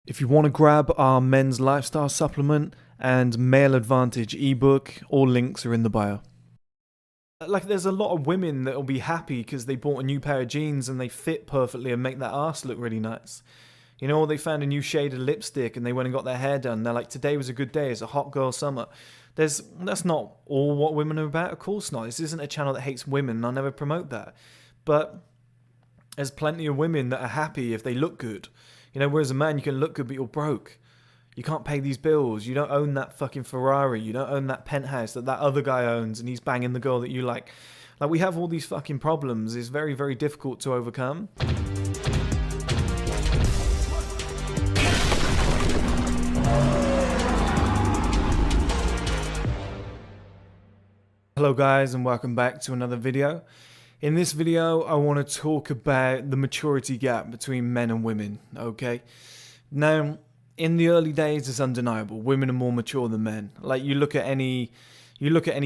If you want to grab our men's lifestyle supplement and male advantage ebook, all links are in the bio. Like, there's a lot of women that'll be happy because they bought a new pair of jeans and they fit perfectly and make their ass look really nice. You know, or they found a new shade of lipstick and they went and got their hair done. They're like, today was a good day. It's a hot girl summer. That's not all what women are about. Of course not. This isn't a channel that hates women. I'll never promote that. But there's plenty of women that are happy if they look good. You know, whereas a man, you can look good, but you're broke. You can't pay these bills. You don't own that fucking Ferrari. You don't own that penthouse that other guy owns and he's banging the girl that you like. Like, we have all these fucking problems. It's very, very difficult to overcome. Hello guys, and welcome back to another video. In this video, I want to talk about the maturity gap between men and women, okay? Now, in the early days, it's undeniable. Women are more mature than men. Like, you look at any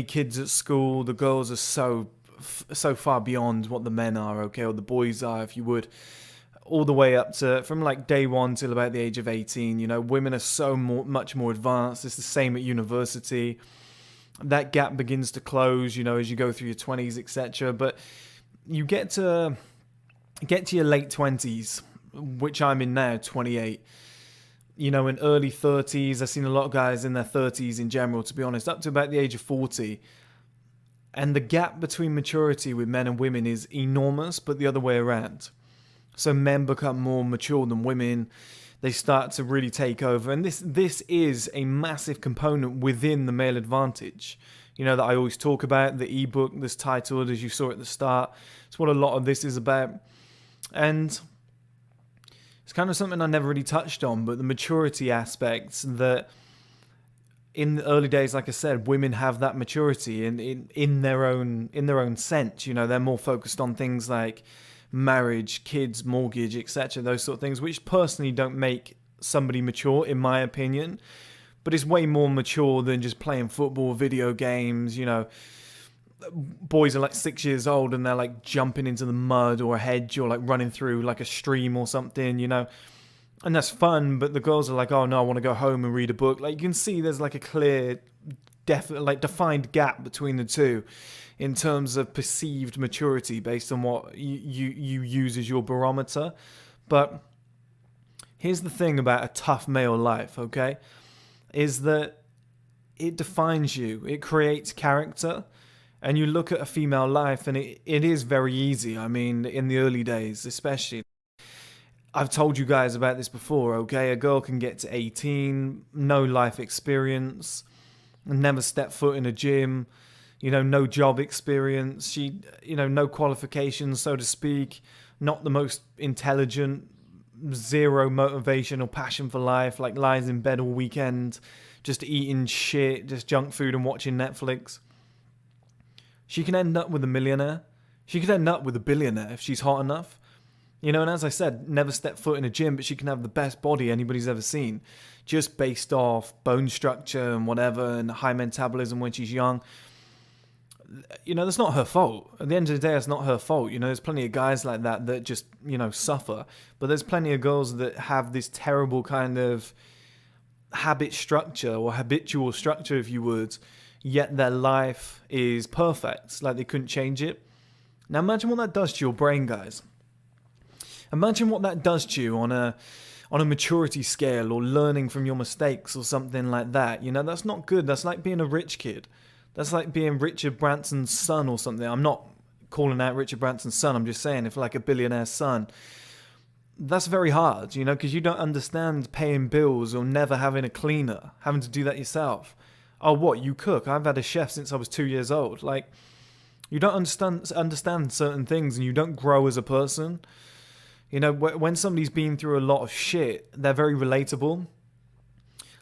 kids at school, the girls are so far beyond what the men are, okay? Or the boys are, if you would. All the way up to, from like day one till about the age of 18, you know, women are much more advanced. It's the same at university. That gap begins to close, you know, as you go through your 20s, etc. But you get to your late 20s, which I'm in now, 28. You know, in early 30s, I've seen a lot of guys in their 30s in general, to be honest, up to about the age of 40. And the gap between maturity with men and women is enormous, but the other way around. So men become more mature than women. They start to really take over. And this is a massive component within the male advantage, you know, that I always talk about. The ebook that's titled, as you saw at the start, it's what a lot of this is about. And it's kind of something I never really touched on, but the maturity aspects, that in the early days, like I said, women have that maturity in their own sense. You know, they're more focused on things like marriage, kids, mortgage, etc., those sort of things, which personally don't make somebody mature, in my opinion. But it's way more mature than just playing football, video games. You know, boys are like 6 years old and they're like jumping into the mud or a hedge or like running through like a stream or something, you know, and that's fun. But the girls are like, oh no, I want to go home and read a book. Like, you can see there's like a clear, defined gap between the two in terms of perceived maturity based on what you use as your barometer. But here's the thing about a tough male life, okay, is that it defines you. It creates character. And you look at a female life and it is very easy. I mean, in the early days especially. I've told you guys about this before, okay? A girl can get to 18, no life experience, never step foot in a gym, you know, no job experience, she, you know, no qualifications, so to speak, not the most intelligent, zero motivation or passion for life, like lies in bed all weekend, just eating shit, just junk food and watching Netflix. She can end up with a millionaire. She could end up with a billionaire if she's hot enough. You know, and as I said, never step foot in a gym, but she can have the best body anybody's ever seen, just based off bone structure and whatever, and high metabolism when she's young. You know, that's not her fault. At the end of the day, it's not her fault. You know, there's plenty of guys like that just, you know, suffer. But there's plenty of girls that have this terrible kind of habit structure or habitual structure, if you would, yet their life is perfect. Like, they couldn't change it. Now imagine what that does to your brain, guys. Imagine what that does to you on a maturity scale, or learning from your mistakes or something like that. You know, that's not good. That's like being a rich kid. That's like being Richard Branson's son or something. I'm not calling out Richard Branson's son. I'm just saying, if like a billionaire's son, that's very hard, you know, because you don't understand paying bills or never having a cleaner, having to do that yourself. Oh, what, you cook? I've had a chef since I was 2 years old. Like, you don't understand certain things, and you don't grow as a person. You know, when somebody's been through a lot of shit, they're very relatable.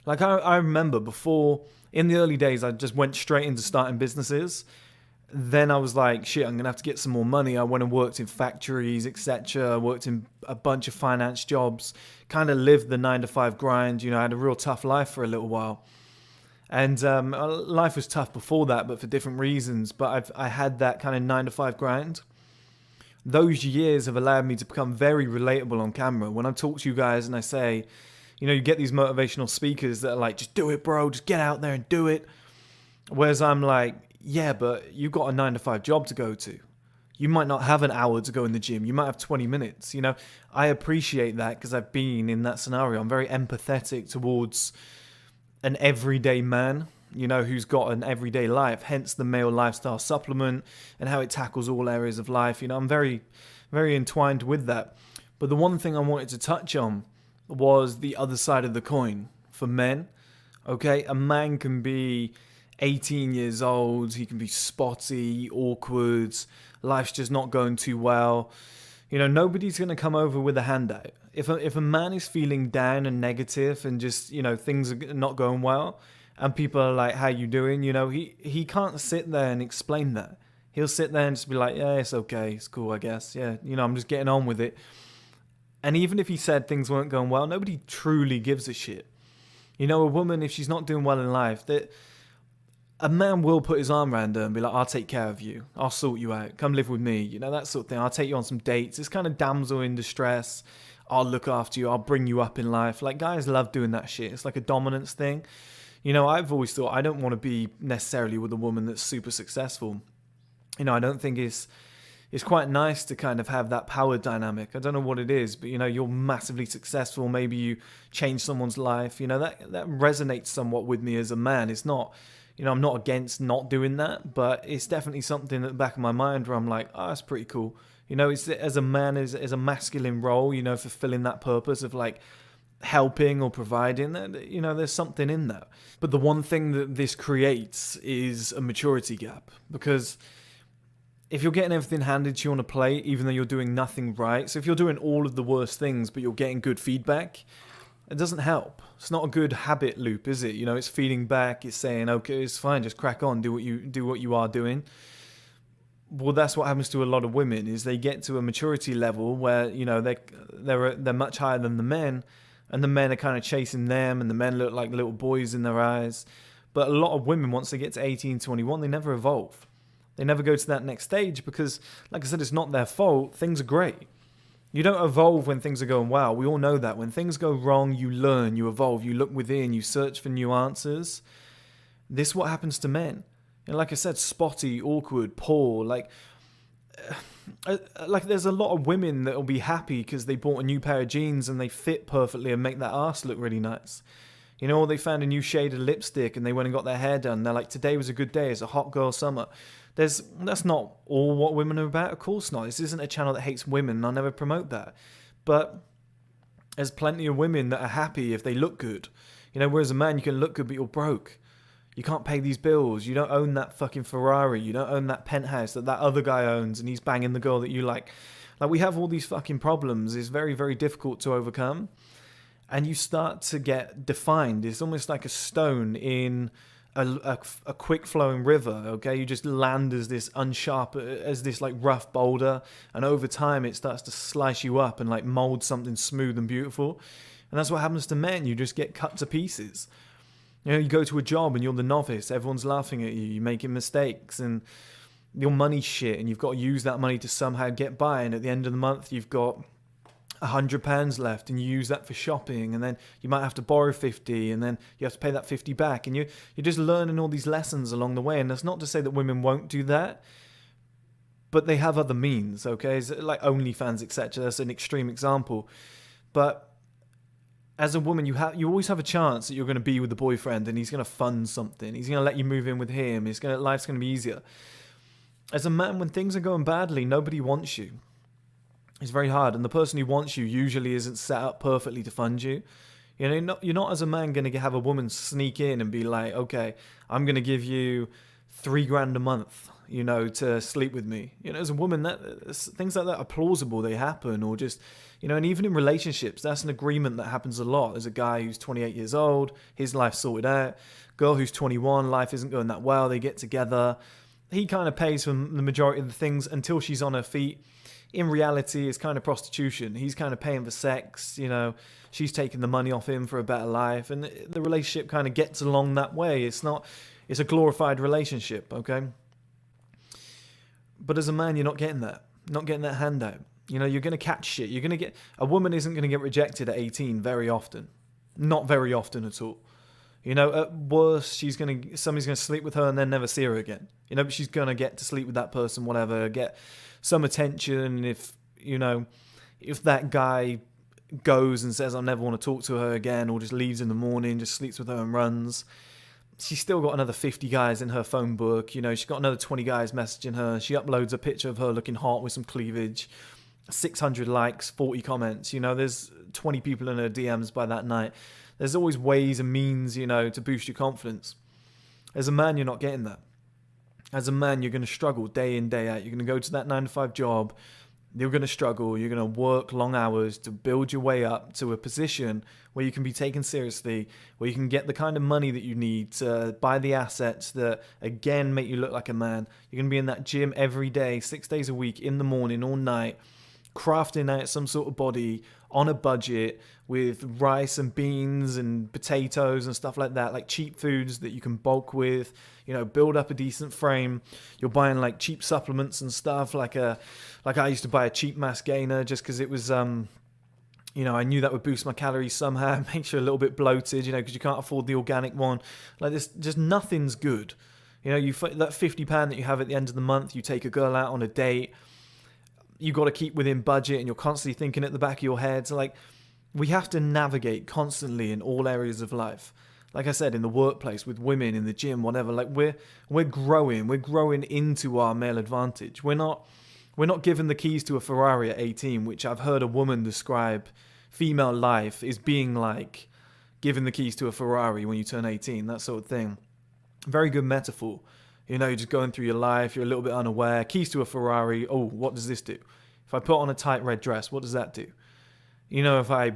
Like, I remember before, in the early days, I just went straight into starting businesses. Then I was like, shit, I'm going to have to get some more money. I went and worked in factories, etc. I worked in a bunch of finance jobs, kind of lived the 9-to-5 grind. You know, I had a real tough life for a little while. And life was tough before that, but for different reasons. But I had that kind of 9-to-5 grind. Those years have allowed me to become very relatable on camera. When I talk to you guys and I say, You know, you get these motivational speakers that are like, just do it, bro, just get out there and do it. Whereas I'm like, yeah, but you've got a 9 to 5 job to go to. You might not have an hour to go in the gym. You might have 20 minutes. You know, I appreciate that because I've been in that scenario. I'm very empathetic towards an everyday man, you know, who's got an everyday life, hence the male lifestyle supplement and how it tackles all areas of life. You know, I'm very, very entwined with that. But the one thing I wanted to touch on was the other side of the coin for men. Okay, a man can be 18 years old, he can be spotty, awkward, life's just not going too well. You know, nobody's going to come over with a handout. If a man is feeling down and negative and just, you know, things are not going well and people are like, how you doing? You know, he can't sit there and explain that. He'll sit there and just be like, yeah, it's okay, it's cool, I guess. Yeah, you know, I'm just getting on with it. And even if he said things weren't going well, nobody truly gives a shit. You know, a woman, if she's not doing well in life, that a man will put his arm around her and be like, I'll take care of you. I'll sort you out. Come live with me. You know, that sort of thing. I'll take you on some dates. It's kind of damsel in distress. I'll look after you. I'll bring you up in life. Like, guys love doing that shit. It's like a dominance thing. You know, I've always thought I don't want to be necessarily with a woman that's super successful. You know, I don't think it's quite nice to kind of have that power dynamic. I don't know what it is, but, you know, you're massively successful. Maybe you change someone's life. You know, that resonates somewhat with me as a man. It's not... You know, I'm not against not doing that, but it's definitely something at the back of my mind where I'm like, oh, that's pretty cool. You know, it's as a man, as a masculine role, you know, fulfilling that purpose of like helping or providing, you know, there's something in that. But the one thing that this creates is a maturity gap, because if you're getting everything handed to you on a plate, even though you're doing nothing right, so if you're doing all of the worst things, but you're getting good feedback, it doesn't help. It's not a good habit loop, is it? You know, it's feeding back. It's saying, okay, it's fine. Just crack on. Do what you are doing. Well, that's what happens to a lot of women. Is they get to a maturity level where, you know, they're much higher than the men, and the men are kind of chasing them, and the men look like little boys in their eyes. But a lot of women, once they get to 18, 21, they never evolve. They never go to that next stage because, like I said, it's not their fault. Things are great. You don't evolve when things are going well. We all know that. When things go wrong, you learn, you evolve, you look within, you search for new answers. This is what happens to men. And like I said, spotty, awkward, poor. Like there's a lot of women that will be happy because they bought a new pair of jeans and they fit perfectly and make that arse look really nice. You know, or they found a new shade of lipstick and they went and got their hair done. They're like, today was a good day. It's a hot girl summer. That's not all what women are about. Of course not. This isn't a channel that hates women. I'll never promote that. But there's plenty of women that are happy if they look good. You know, whereas a man, you can look good, but you're broke. You can't pay these bills. You don't own that fucking Ferrari. You don't own that penthouse that other guy owns and he's banging the girl that you like. Like, we have all these fucking problems. It's very, very difficult to overcome. And you start to get defined. It's almost like a stone in a quick flowing river. Okay, you just land as this as this like rough boulder, and over time it starts to slice you up and like mold something smooth and beautiful. And that's what happens to men. You just get cut to pieces. You know, you go to a job and you're the novice. Everyone's laughing at you. You're making mistakes and your money's shit, and you've got to use that money to somehow get by. And at the end of the month, you've got £100 left, and you use that for shopping, and then you might have to borrow 50, and then you have to pay that 50 back, and you're just learning all these lessons along the way. And that's not to say that women won't do that, but they have other means. Okay, it's like OnlyFans, etc. That's an extreme example, but as a woman, you always have a chance that you're going to be with the boyfriend, and he's going to fund something. He's going to let you move in with him. Life's going to be easier. As a man, when things are going badly, nobody wants you. It's very hard, and the person who wants you usually isn't set up perfectly to fund you. You know, you're not as a man going to have a woman sneak in and be like, okay, I'm going to give you $3,000 a month, you know, to sleep with me. You know, as a woman, things like that are plausible. They happen, or just, you know, and even in relationships, that's an agreement that happens a lot. There's a guy who's 28 years old, his life's sorted out. Girl who's 21, life isn't going that well. They get together. He kind of pays for the majority of the things until she's on her feet. In reality, it's kind of prostitution. He's kind of paying for sex, you know, she's taking the money off him for a better life, and the relationship kind of gets along that way. It's a glorified relationship, okay? But as a man, you're not getting that handout. You know, you're going to catch shit. A woman isn't going to get rejected at 18 very often. Not very often at all. You know, at worst, somebody's gonna sleep with her and then never see her again. You know, but she's gonna get to sleep with that person, whatever, get some attention. If that guy goes and says, I never want to talk to her again, or just leaves in the morning, just sleeps with her and runs, she's still got another 50 guys in her phone book. You know, she's got another 20 guys messaging her. She uploads a picture of her looking hot with some cleavage, 600 likes, 40 comments. You know, there's 20 people in her DMs by that night. There's always ways and means, you know, to boost your confidence. As a man, you're not getting that. As a man, you're going to struggle day in, day out. You're going to go to that 9-to-5 job. You're going to struggle. You're going to work long hours to build your way up to a position where you can be taken seriously, where you can get the kind of money that you need to buy the assets that, again, make you look like a man. You're going to be in that gym every day, 6 days a week, in the morning, all night, crafting out some sort of body on a budget with rice and beans and potatoes and stuff like that, like cheap foods that you can bulk with, you know, build up a decent frame. You're buying like cheap supplements and stuff, like I used to buy a cheap mass gainer just because it was you know, I knew that would boost my calories somehow, make you a little bit bloated, you know, because you can't afford the organic one. Like this, just nothing's good. You know, that £50 that you have at the end of the month, you take a girl out on a date, you got to keep within budget, and you're constantly thinking at the back of your head. So like, we have to navigate constantly in all areas of life. Like I said, in the workplace, with women, in the gym, whatever. Like we're growing into our male advantage. We're not given the keys to a Ferrari at 18, which I've heard a woman describe female life as being like given the keys to a Ferrari when you turn 18, that sort of thing. Very good metaphor. You know, you're just going through your life, you're a little bit unaware. Keys to a Ferrari, oh, what does this do? If I put on a tight red dress, what does that do? You know, if I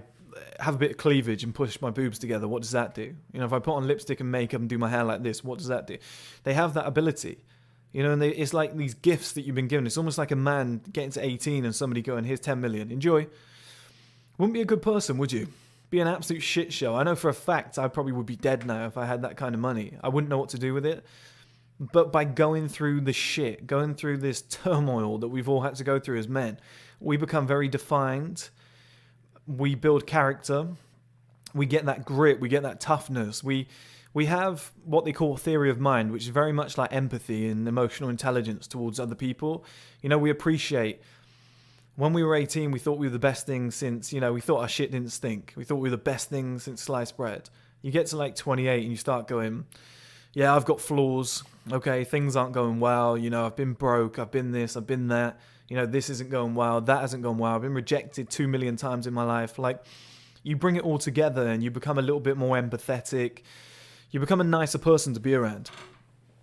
have a bit of cleavage and push my boobs together, what does that do? You know, if I put on lipstick and makeup and do my hair like this, what does that do? They have that ability. You know, and it's like these gifts that you've been given. It's almost like a man getting to 18 and somebody going, here's 10 million, enjoy. Wouldn't be a good person, would you? Be an absolute shit show. I know for a fact I probably would be dead now if I had that kind of money. I wouldn't know what to do with it. But by going through the shit, going through this turmoil that we've all had to go through as men, we become very defined. We build character. We get that grit. We get that toughness. We have what they call theory of mind, which is very much like empathy and emotional intelligence towards other people. You know, we appreciate. When we were 18, we thought we were the best thing since, you know, we thought our shit didn't stink. We thought we were the best thing since sliced bread. You get to like 28 and you start going, yeah, I've got flaws. Okay, things aren't going well. You know, I've been broke. I've been this. I've been that. You know, this isn't going well. That hasn't gone well. I've been rejected 2 million times in my life. Like, you bring it all together and you become a little bit more empathetic. You become a nicer person to be around.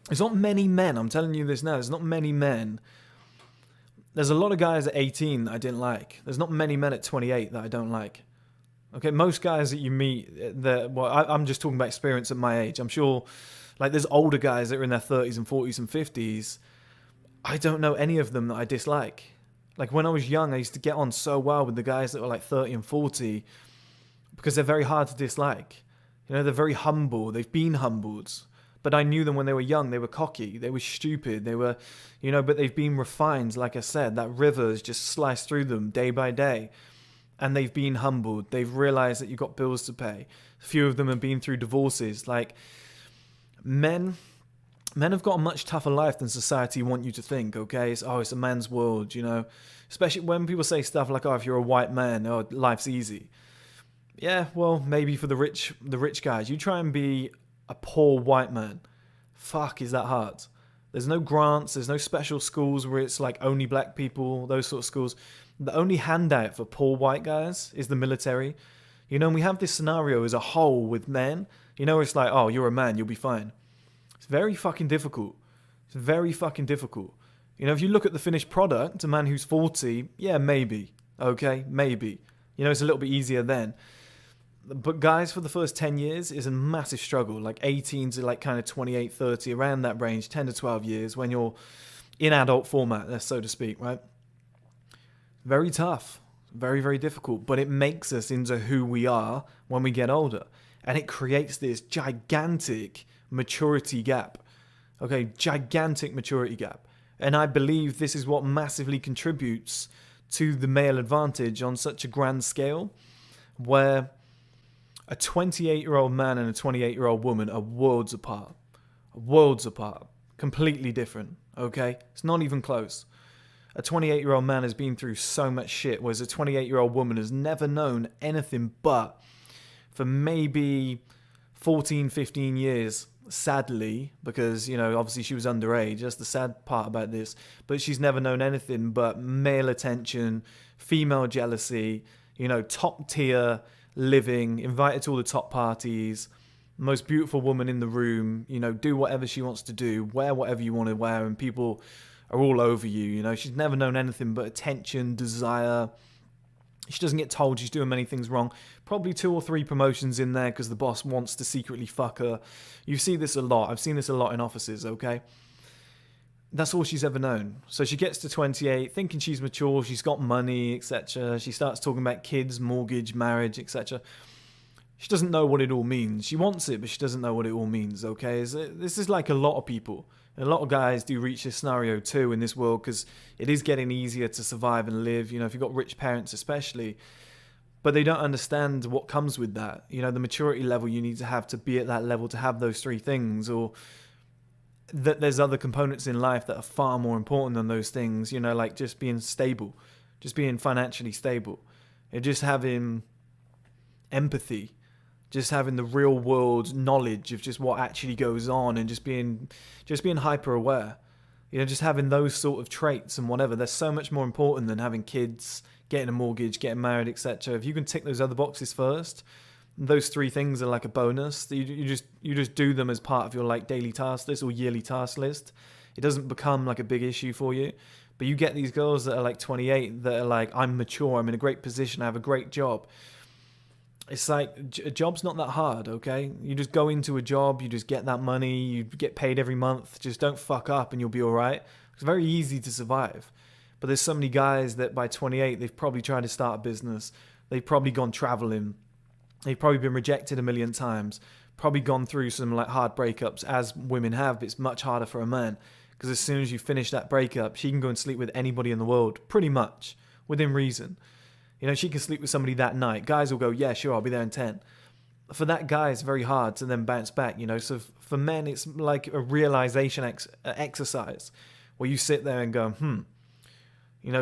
There's not many men. I'm telling you this now. There's not many men. There's a lot of guys at 18 that I didn't like. There's not many men at 28 that I don't like. Okay, most guys that you meet, I'm just talking about experience at my age. I'm sure, like, there's older guys that are in their 30s and 40s and 50s. I don't know any of them that I dislike. Like, when I was young, I used to get on so well with the guys that were like 30 and 40 because they're very hard to dislike. You know, they're very humble. They've been humbled. But I knew them when they were young. They were cocky. They were stupid. They were, you know, but they've been refined. Like I said, that river has just sliced through them day by day. And they've been humbled. They've realized that you've got bills to pay. A few of them have been through divorces. Like, men have got a much tougher life than society want you to think, okay? It's a man's world, you know? Especially when people say stuff like, oh, if you're a white man, oh, life's easy. Yeah, well, maybe for the rich guys. You try and be a poor white man. Fuck, is that hard? There's no grants, there's no special schools where it's like only black people, those sort of schools. The only handout for poor white guys is the military. You know, and we have this scenario as a whole with men. You know, it's like, oh, you're a man, you'll be fine. It's very fucking difficult. It's very fucking difficult. You know, if you look at the finished product, a man who's 40, yeah, maybe. Okay, maybe. You know, it's a little bit easier then. But guys, for the first 10 years is a massive struggle. Like 18 to like kind of 28, 30, around that range, 10 to 12 years when you're in adult format, so to speak, right? Very tough. Very, very difficult. But it makes us into who we are when we get older. And it creates this gigantic maturity gap. Okay, gigantic maturity gap. And I believe this is what massively contributes to the male advantage on such a grand scale, where A 28-year-old man and a 28-year-old woman are worlds apart. Worlds apart. Completely different, okay? It's not even close. A 28-year-old man has been through so much shit, whereas a 28-year-old woman has never known anything but, for maybe 14, 15 years, sadly, because, obviously she was underage. That's the sad part about this. But she's never known anything but male attention, female jealousy, top tier living, invited to all the top parties, most beautiful woman in the room, do whatever she wants to do, wear whatever you want to wear, and people are all over you. She's never known anything but attention, desire. She doesn't get told she's doing many things wrong. Probably 2 or 3 promotions in there because the boss wants to secretly fuck her. You see this a lot. I've seen this a lot in offices, okay? That's all she's ever known. So she gets to 28, thinking she's mature, she's got money, etc. She starts talking about kids, mortgage, marriage, etc. She doesn't know what it all means. She wants it, but she doesn't know what it all means, okay? This is like a lot of people. And a lot of guys do reach this scenario too in this world because it is getting easier to survive and live, if you've got rich parents especially. But they don't understand what comes with that. The maturity level you need to have to be at that level to have those 3 things, or that there's other components in life that are far more important than those things, like just being stable, just being financially stable, and just having empathy, just having the real world knowledge of just what actually goes on, and just being hyper aware, just having those sort of traits and whatever. They're so much more important than having kids, getting a mortgage, getting married, etc. If you can tick those other boxes first, those 3 things are like a bonus. You just do them as part of your like daily task list or yearly task list. It doesn't become like a big issue for you. But you get these girls that are like 28 that are like, I'm mature, I'm in a great position, I have a great job. It's like, a job's not that hard, okay? You just go into a job, you just get that money, you get paid every month. Just don't fuck up and you'll be all right. It's very easy to survive. But there's so many guys that by 28, they've probably tried to start a business. They've probably gone traveling. They've probably been rejected a million times. Probably gone through some like hard breakups, as women have, but it's much harder for a man. Because as soon as you finish that breakup, she can go and sleep with anybody in the world, pretty much, within reason. She can sleep with somebody that night. Guys will go, yeah, sure, I'll be there in 10. For that guy, it's very hard to then bounce back, So for men, it's like a realization exercise where you sit there and go,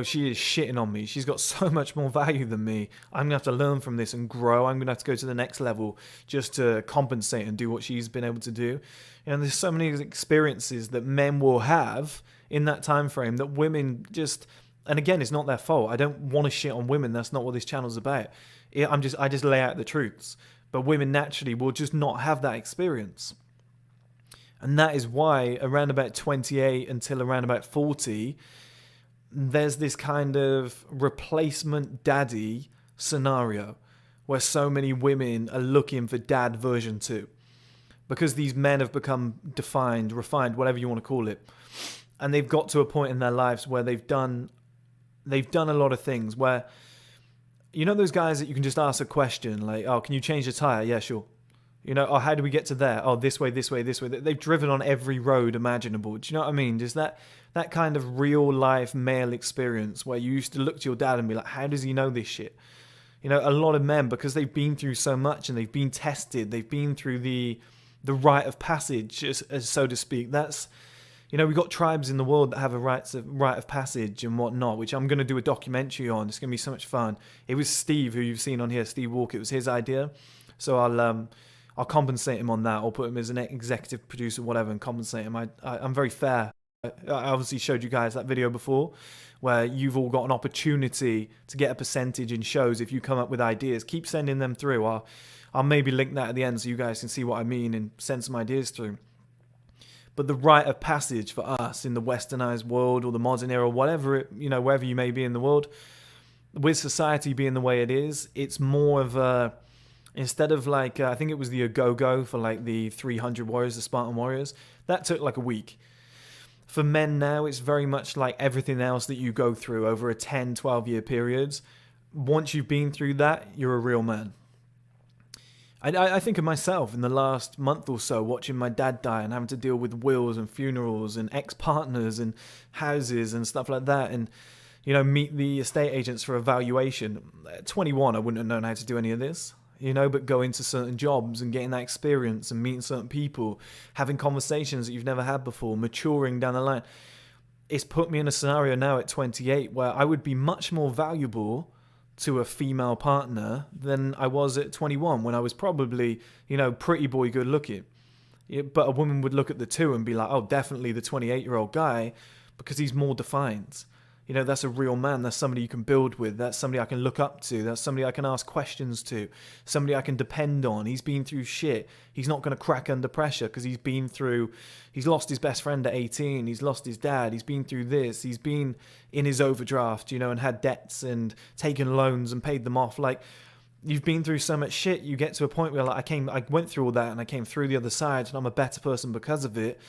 she is shitting on me. She's got so much more value than me. I'm going to have to learn from this and grow. I'm going to have to go to the next level just to compensate and do what she's been able to do. And there's so many experiences that men will have in that time frame that women just... And again, it's not their fault. I don't want to shit on women. That's not what this channel's about. I just lay out the truths. But women naturally will just not have that experience. And that is why around about 28 until around about 40, there's this kind of replacement daddy scenario where so many women are looking for dad version 2. Because these men have become defined, refined, whatever you want to call it. And they've got to a point in their lives where they've done a lot of things where, those guys that you can just ask a question like, oh, can you change the tire? Yeah, sure. Oh, how do we get to there? Oh, this way, this way, this way. They've driven on every road imaginable. Do you know what I mean? Just that kind of real life male experience where you used to look to your dad and be like, how does he know this shit? A lot of men, because they've been through so much and they've been tested, they've been through the rite of passage, as so to speak. That's... we've got tribes in the world that have a rite of passage and whatnot, which I'm going to do a documentary on. It's going to be so much fun. It was Steve, who you've seen on here, Steve Walker. It was his idea. So I'll compensate him on that. I'll put him as an executive producer, whatever, and compensate him. I'm very fair. I obviously showed you guys that video before where you've all got an opportunity to get a percentage in shows if you come up with ideas. Keep sending them through. I'll maybe link that at the end so you guys can see what I mean and send some ideas through. But the rite of passage for us in the westernized world or the modern era, whatever wherever you may be in the world, with society being the way it is, it's more of a, instead of like, I think it was the Agogo for like the 300 warriors, the Spartan warriors, that took like a week. For men now, it's very much like everything else that you go through over a 10, 12-year period. Once you've been through that, you're a real man. I think of myself in the last month or so, watching my dad die and having to deal with wills and funerals and ex-partners and houses and stuff like that, and meet the estate agents for evaluation. At 21, I wouldn't have known how to do any of this. but going to certain jobs and getting that experience and meeting certain people, having conversations that you've never had before, maturing down the line. It's put me in a scenario now at 28 where I would be much more valuable to a female partner than I was at 21 when I was probably, pretty boy good looking. But a woman would look at the two and be like, oh, definitely the 28-year-old guy because he's more defined. That's a real man. That's somebody you can build with. That's somebody I can look up to. That's somebody I can ask questions to. Somebody I can depend on. He's been through shit. He's not going to crack under pressure because he's lost his best friend at 18. He's lost his dad. He's been through this. He's been in his overdraft, and had debts and taken loans and paid them off. Like, you've been through so much shit, you get to a point where like I went through all that and I came through the other side and I'm a better person because of it.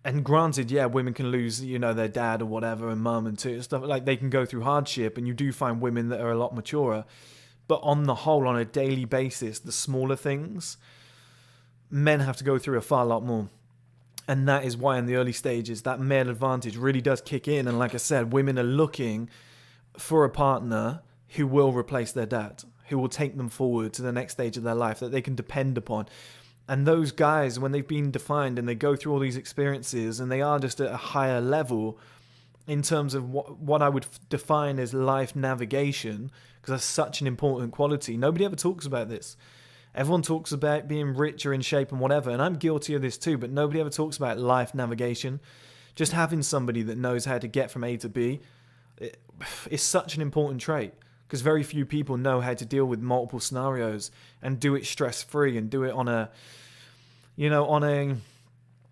And granted, yeah, women can lose, their dad or whatever and mum and stuff. Like, they can go through hardship, and you do find women that are a lot maturer. But on the whole, on a daily basis, the smaller things, men have to go through a far lot more. And that is why in the early stages, that male advantage really does kick in. And like I said, women are looking for a partner who will replace their dad, who will take them forward to the next stage of their life, that they can depend upon. And those guys, when they've been defined and they go through all these experiences and they are just at a higher level in terms of what I would define as life navigation, because that's such an important quality. Nobody ever talks about this. Everyone talks about being rich or in shape and whatever, and I'm guilty of this too, but nobody ever talks about life navigation. Just having somebody that knows how to get from A to B is such an important trait. Because very few people know how to deal with multiple scenarios and do it stress-free and do it on a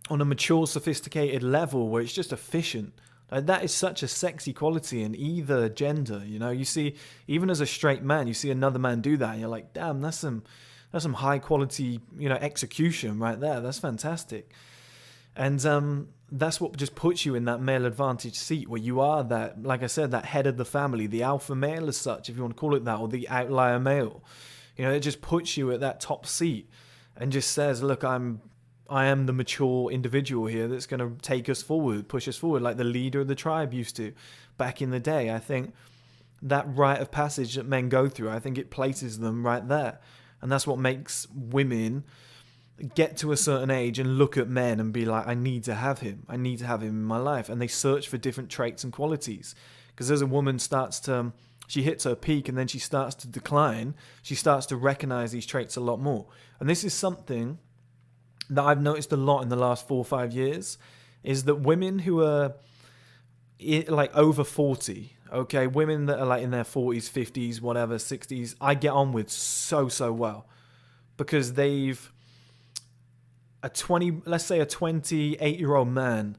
mature, sophisticated level where it's just efficient. Like, that is such a sexy quality in either gender. You see, even as a straight man, you see another man do that, and you're like, damn, that's some high quality, execution right there. That's fantastic. And that's what just puts you in that male advantage seat where you are that, like I said, that head of the family, the alpha male as such, if you want to call it that, or the outlier male. It just puts you at that top seat and just says, look, I am the mature individual here that's going to take us forward, push us forward, like the leader of the tribe used to back in the day. I think that rite of passage that men go through, I think it places them right there. And that's what makes women get to a certain age and look at men and be like, I need to have him. I need to have him in my life. And they search for different traits and qualities. Because as a woman she hits her peak and then she starts to decline, she starts to recognize these traits a lot more. And this is something that I've noticed a lot in the last 4 or 5 years, is that women who are like over 40, okay, women that are like in their 40s, 50s, whatever, 60s, I get on with so well. Because they've let's say a 28-year-old man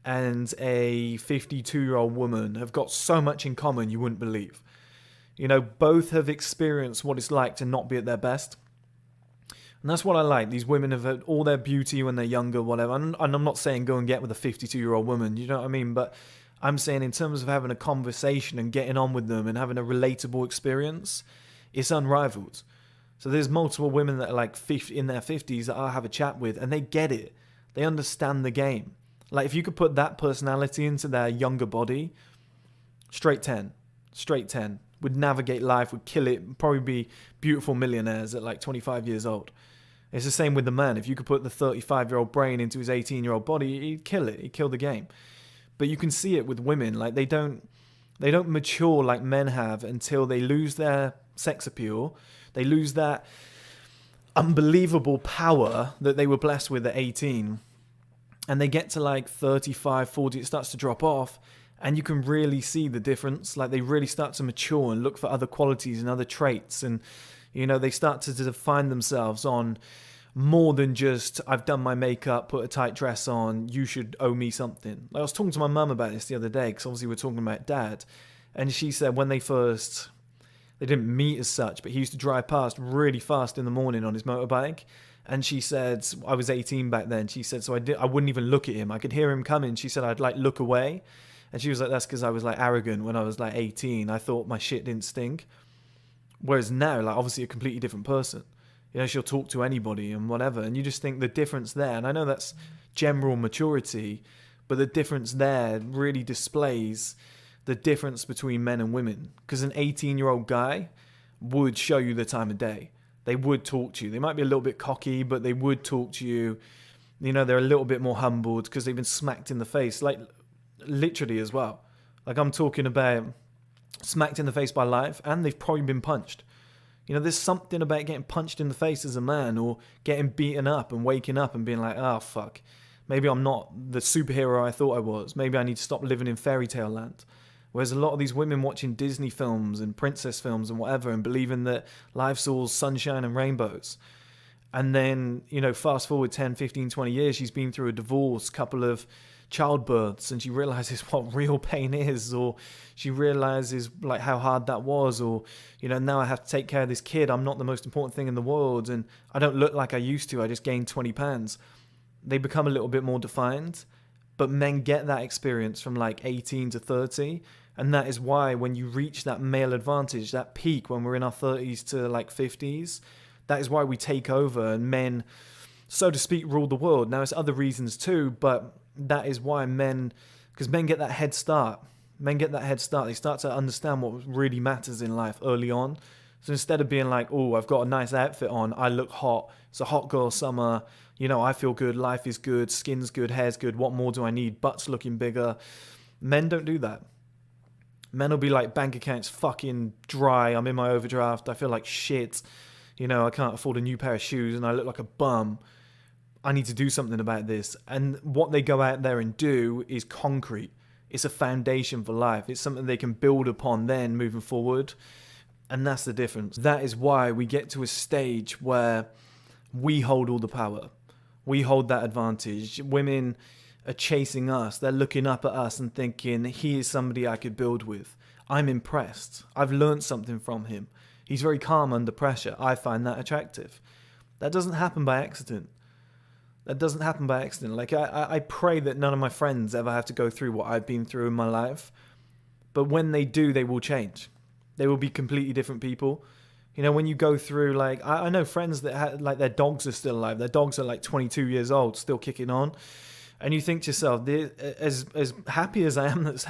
and a 52-year-old woman have got so much in common you wouldn't believe. Both have experienced what it's like to not be at their best. And that's what I like. These women have had all their beauty when they're younger, whatever. And I'm not saying go and get with a 52-year-old woman, you know what I mean? But I'm saying in terms of having a conversation and getting on with them and having a relatable experience, it's unrivaled. So there's multiple women that are like in their 50s that I have a chat with, and they get it. They understand the game. Like, if you could put that personality into their younger body, straight 10. Would navigate life, would kill it, probably be beautiful millionaires at like 25 years old. It's the same with the man. If you could put the 35-year-old brain into his 18-year-old body, he'd kill it. He'd kill the game. But you can see it with women. Like, they don't mature like men have until they lose their sex appeal. They lose that unbelievable power that they were blessed with at 18. And they get to like 35, 40, it starts to drop off. And you can really see the difference. Like, they really start to mature and look for other qualities and other traits. And, they start to define themselves on more than just, I've done my makeup, put a tight dress on, you should owe me something. Like, I was talking to my mum about this the other day, because obviously we're talking about dad. And she said when they didn't meet as such, but he used to drive past really fast in the morning on his motorbike. And she said, I was 18 back then. She said, so I wouldn't even look at him. I could hear him coming. She said, I'd like look away. And she was like, that's because I was like arrogant when I was like 18. I thought my shit didn't stink. Whereas now, like, obviously a completely different person. She'll talk to anybody and whatever. And you just think the difference there, and I know that's general maturity, but the difference there really displays the difference between men and women. Because an 18-year-old guy would show you the time of day. They would talk to you. They might be a little bit cocky, but they would talk to you. You know, they're a little bit more humbled because they've been smacked in the face, like literally as well. Like I'm talking about smacked in the face by life, and they've probably been punched. You know, there's something about getting punched in the face as a man, or getting beaten up and waking up and being like, oh, fuck. Maybe I'm not the superhero I thought I was. Maybe I need to stop living in fairy tale land. Whereas a lot of these women watching Disney films and princess films and whatever and believing that life's all sunshine and rainbows. And then, you know, fast forward 10, 15, 20 years, she's been through a divorce, couple of childbirths, and she realizes what real pain is, or she realizes like how hard that was, or, you know, now I have to take care of this kid. I'm not the most important thing in the world, and I don't look like I used to. I just gained 20 pounds. They become a little bit more defined, but men get that experience from like 18 to 30. And that is why when you reach that male advantage, that peak when we're in our 30s to like 50s, that is why we take over and men, so to speak, rule the world. Now, it's other reasons too, but that is why men, because men get that head start. Men get that head start. They start to understand what really matters in life early on. So instead of being like, oh, I've got a nice outfit on, I look hot, it's a hot girl summer, you know, I feel good, life is good, skin's good, hair's good, what more do I need? Butt's looking bigger. Men don't do that. Men will be like, bank account's fucking dry, I'm in my overdraft, I feel like shit, you know, I can't afford a new pair of shoes and I look like a bum. I need to do something about this. And what they go out there and do is concrete. It's a foundation for life. It's something they can build upon then moving forward. And that's the difference. That is why we get to a stage where we hold all the power. We hold that advantage. Women are chasing us. They're looking up at us and thinking, he is somebody I could build with. I'm impressed. I've learned something from him. He's very calm under pressure. I find that attractive. That doesn't happen by accident. That doesn't happen by accident. Like, I pray that none of my friends ever have to go through what I've been through in my life. But when they do, they will change. They will be completely different people. You know, when you go through, like, I know friends that like, their dogs are still alive. Their dogs are like 22 years old, still kicking on. And you think to yourself, as happy as I am that's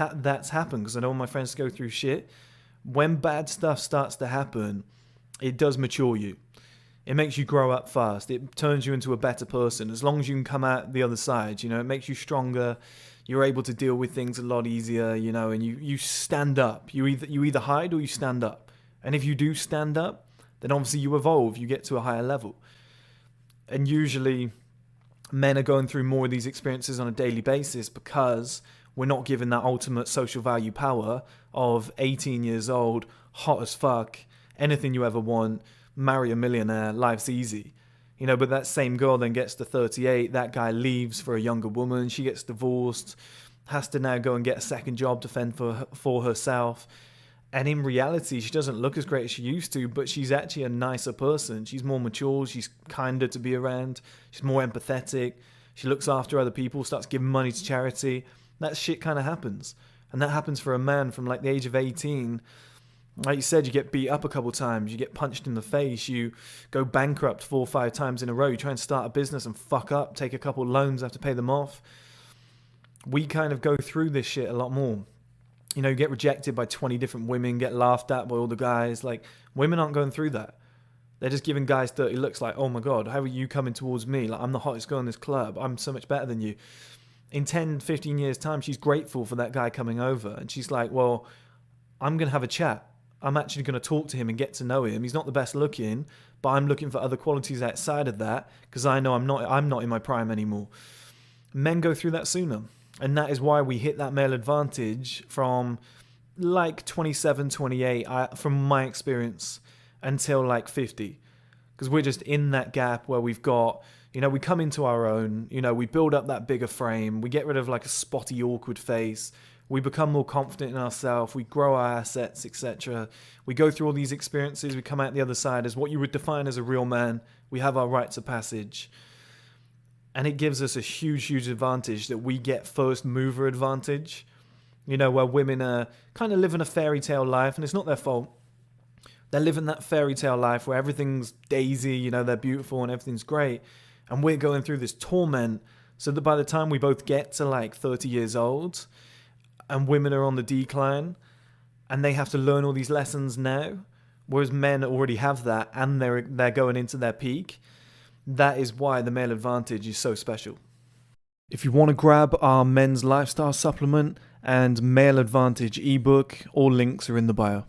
happened, because I know all my friends go through shit, when bad stuff starts to happen, it does mature you. It makes you grow up fast. It turns you into a better person. As long as you can come out the other side, you know, it makes you stronger. You're able to deal with things a lot easier, you know, and you stand up. You either hide or you stand up. And if you do stand up, then obviously you evolve. You get to a higher level. And usually men are going through more of these experiences on a daily basis because we're not given that ultimate social value power of 18 years old, hot as fuck, anything you ever want, marry a millionaire, life's easy. You know, but that same girl then gets to 38, that guy leaves for a younger woman, she gets divorced, has to now go and get a second job to fend for herself. And in reality, she doesn't look as great as she used to, but she's actually a nicer person. She's more mature, she's kinder to be around, she's more empathetic, she looks after other people, starts giving money to charity. That shit kind of happens. And that happens for a man from like the age of 18. Like you said, you get beat up a couple times, you get punched in the face, you go bankrupt 4 or 5 times in a row, you try and start a business and fuck up, take a couple loans, have to pay them off. We kind of go through this shit a lot more. You know, you get rejected by 20 different women, get laughed at by all the guys. Like, women aren't going through that. They're just giving guys dirty looks like, oh my God, how are you coming towards me? Like, I'm the hottest girl in this club. I'm so much better than you. In 10, 15 years' time, she's grateful for that guy coming over. And she's like, well, I'm going to have a chat. I'm actually going to talk to him and get to know him. He's not the best looking, but I'm looking for other qualities outside of that because I know I'm not in my prime anymore. Men go through that sooner. And that is why we hit that male advantage from like 27, 28, from my experience, until like 50. Because we're just in that gap where we've got, you know, we come into our own, you know, we build up that bigger frame, we get rid of like a spotty, awkward face, we become more confident in ourselves, we grow our assets, etc. We go through all these experiences, we come out the other side as what you would define as a real man. We have our rites of passage. And it gives us a huge, huge advantage that we get first mover advantage. You know, where women are kind of living a fairy tale life, and it's not their fault. They're living that fairy tale life where everything's daisy, you know, they're beautiful and everything's great. And we're going through this torment so that by the time we both get to like 30 years old and women are on the decline and they have to learn all these lessons now, whereas men already have that and they're going into their peak. That is why the male advantage is so special. If you want to grab our men's lifestyle supplement and male advantage ebook, all links are in the bio.